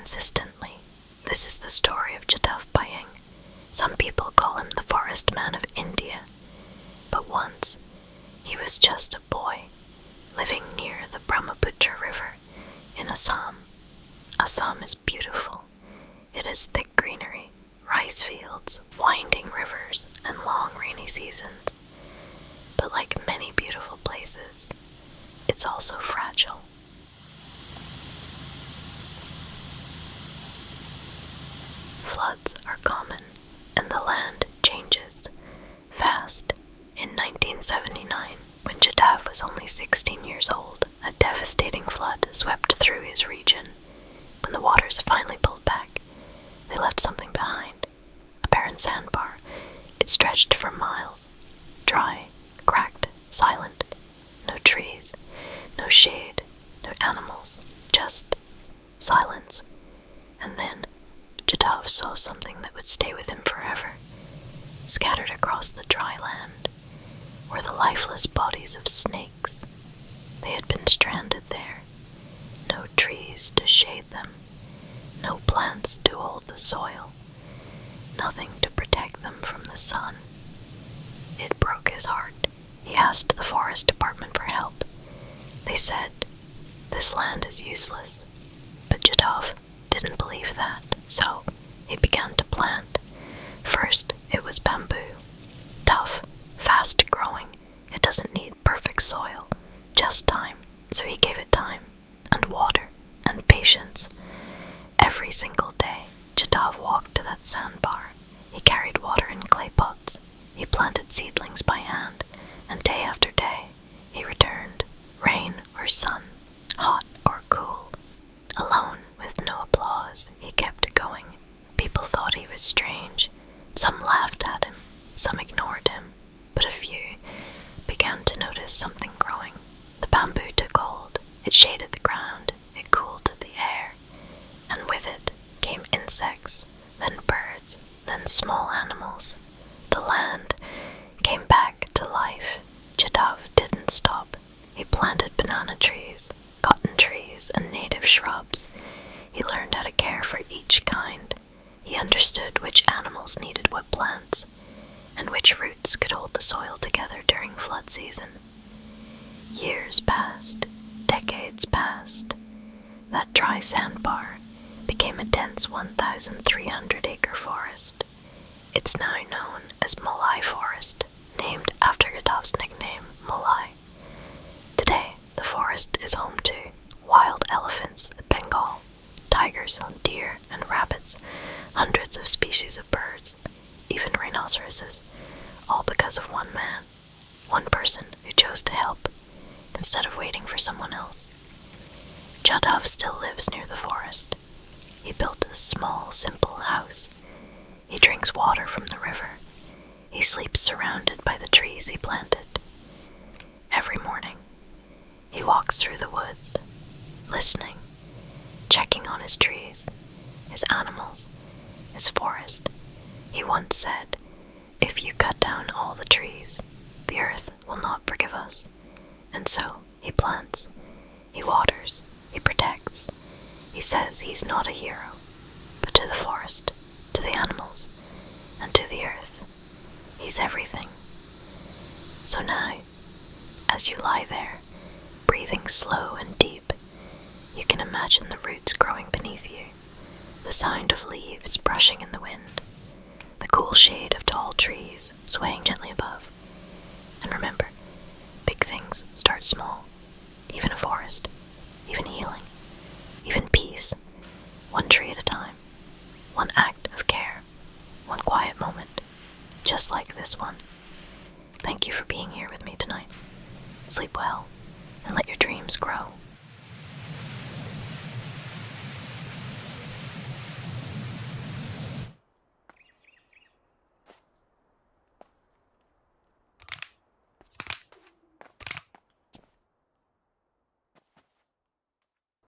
consistently. This is the story of Jadav Payeng. Some people call him the forest man of India. But once, he was just a boy, living near the Brahmaputra River in Assam. Assam is beautiful. It has thick greenery, rice fields, winding rivers, and long rainy seasons. But like many beautiful places, it's also fragile. Floods are common, and the land changes fast. In 1979, when Jadav was only 16 years old, a devastating flood swept through his region. When the waters finally pulled back, they left something behind, a barren sandbar. It stretched for miles, dry, cracked, silent. No trees, no shade, no animals, just silence. And then Jadav saw something that would stay with him forever. Scattered across the dry land were the lifeless bodies of snakes. They had been stranded there. No trees to shade them, no plants to hold the soil, nothing to protect them from the sun. It broke his heart. He asked the forest department for help. They said, "This land is useless." But Jadav didn't believe that, so he began to plant. First, it was bamboo. Tough, fast growing. It doesn't need perfect soil, just time. So he gave it time, and water, and patience. Every single day, Jadav walked to that sandbar. He carried water in clay pots. He planted seedlings by hand, and day after day, he returned, rain or sun, hot or cool. Alone, with no applause, he kept going. People thought he was strange. Some laughed at him, some ignored him, but a few began to notice something growing. The bamboo took hold. It shaded the ground. It cooled the air. And with it came insects, then birds, then small animals. The land came back to life. Jadav didn't stop. He planted banana trees, cotton trees, and native shrubs. He learned how to care for each kind. He understood which animals needed what plants, and which roots could hold the soil together during flood season. Years passed, decades passed. That dry sandbar became a dense 1,300-acre forest. It's now known as Malai Forest, named after Jadav's nickname, Malai. Today, the forest is home to wild elephants, Bengal, tigers, deer, and rabbits, hundreds of species of birds, even rhinoceroses, all because of one man, one person who chose to help instead of waiting for someone else. Jadav still lives near the forest. He built a small, simple house. He drinks water from the river. He sleeps surrounded by the trees he planted. Every morning, he walks through the woods, listening, checking on his trees, his animals, his forest. He once said, "If you cut down all the trees, the earth will not forgive us." And so he plants, he waters, he protects. He says he's not a hero, but to the forest, to the animals, and to the earth, he's everything. So now, as you lie there, breathing slow and deep, you can imagine the roots growing beneath you, the sound of leaves brushing in the wind, the cool shade of tall trees swaying gently above. And remember, big things start small, even a forest.